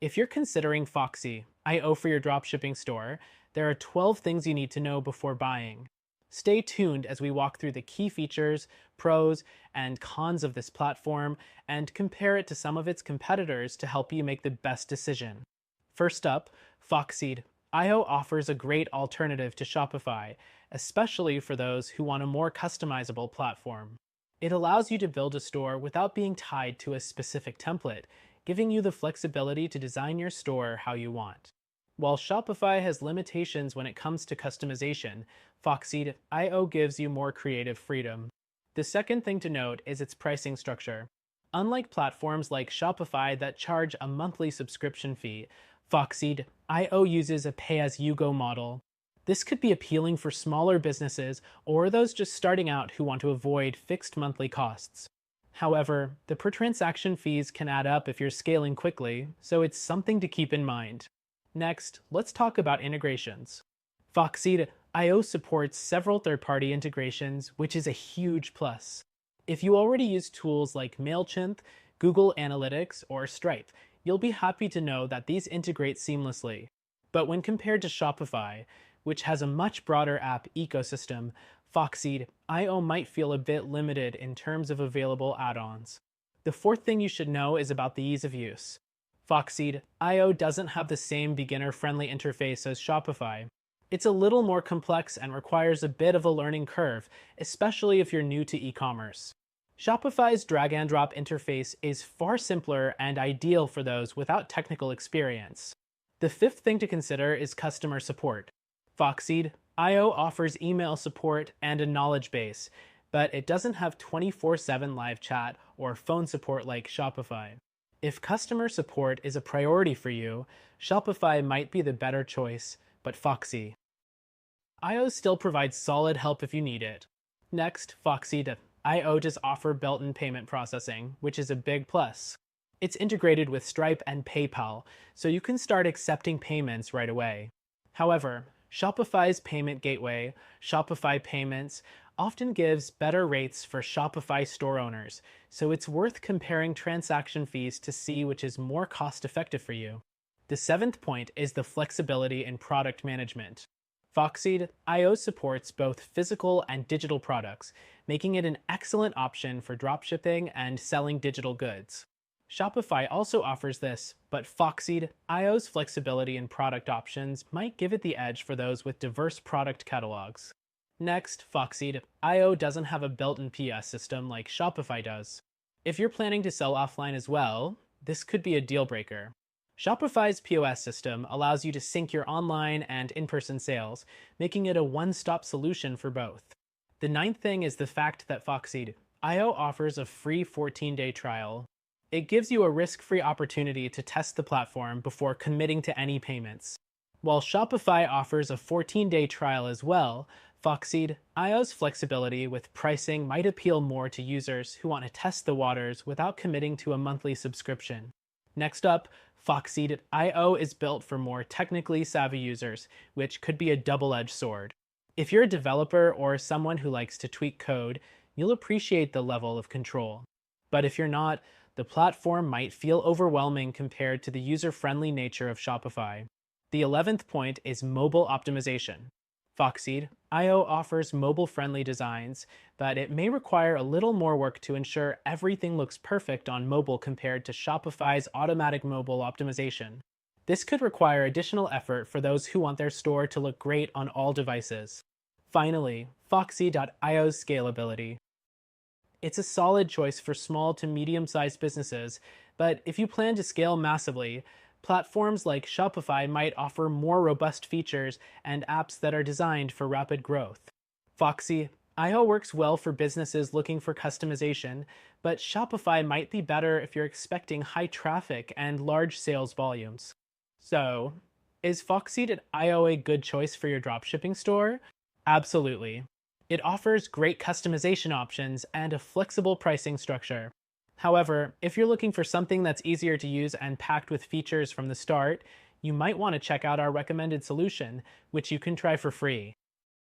If you're considering Foxy.io for your dropshipping store, there are 12 things you need to know before buying. Stay tuned as we walk through the key features, pros, and cons of this platform and compare it to some of its competitors to help you make the best decision. First up, Foxy.io offers a great alternative to Shopify, especially for those who want a more customizable platform. It allows you to build a store without being tied to a specific template, giving you the flexibility to design your store how you want. While Shopify has limitations when it comes to customization, Foxy.io gives you more creative freedom. The second thing to note is its pricing structure. Unlike platforms like Shopify that charge a monthly subscription fee, Foxy.io uses a pay-as-you-go model. This could be appealing for smaller businesses or those just starting out who want to avoid fixed monthly costs. However, the per transaction fees can add up if you're scaling quickly, so it's something to keep in mind. Next, let's talk about integrations. Foxy.io supports several third-party integrations, which is a huge plus. If you already use tools like MailChimp, Google Analytics, or Stripe, you'll be happy to know that these integrate seamlessly. But when compared to Shopify, which has a much broader app ecosystem, Foxy.io might feel a bit limited in terms of available add-ons. The fourth thing you should know is about the ease of use. Foxy.io doesn't have the same beginner-friendly interface as Shopify. It's a little more complex and requires a bit of a learning curve, especially if you're new to e-commerce. Shopify's drag-and-drop interface is far simpler and ideal for those without technical experience. The fifth thing to consider is customer support. Foxy.io offers email support and a knowledge base, but it doesn't have 24/7 live chat or phone support like Shopify. If customer support is a priority for you, Shopify might be the better choice, but Foxy.io still provides solid help if you need it. Next, Foxy.io does offer built-in payment processing, which is a big plus. It's integrated with Stripe and PayPal, so you can start accepting payments right away. However, Shopify's payment gateway, Shopify Payments, often gives better rates for Shopify store owners, so it's worth comparing transaction fees to see which is more cost-effective for you. The seventh point is the flexibility in product management. Foxy.io supports both physical and digital products, making it an excellent option for dropshipping and selling digital goods. Shopify also offers this, but Foxy.io's flexibility in product options might give it the edge for those with diverse product catalogs. Next, Foxy.io doesn't have a built-in POS system like Shopify does. If you're planning to sell offline as well, this could be a deal breaker. Shopify's POS system allows you to sync your online and in-person sales, making it a one-stop solution for both. The ninth thing is the fact that Foxy.io offers a free 14-day trial. It gives you a risk-free opportunity to test the platform before committing to any payments. While Shopify offers a 14-day trial as well, Foxy.io's flexibility with pricing might appeal more to users who want to test the waters without committing to a monthly subscription. Next up, Foxy.io is built for more technically savvy users, which could be a double-edged sword. If you're a developer or someone who likes to tweak code, you'll appreciate the level of control. But if you're not, the platform might feel overwhelming compared to the user-friendly nature of Shopify. The 11th point is mobile optimization. Foxy.io offers mobile-friendly designs, but it may require a little more work to ensure everything looks perfect on mobile compared to Shopify's automatic mobile optimization. This could require additional effort for those who want their store to look great on all devices. Finally, Foxy.io's scalability. It's a solid choice for small to medium-sized businesses, but if you plan to scale massively, platforms like Shopify might offer more robust features and apps that are designed for rapid growth. Foxy.io works well for businesses looking for customization, but Shopify might be better if you're expecting high traffic and large sales volumes. So, is Foxy.io a good choice for your dropshipping store? Absolutely. It offers great customization options and a flexible pricing structure. However, if you're looking for something that's easier to use and packed with features from the start, you might want to check out our recommended solution, which you can try for free.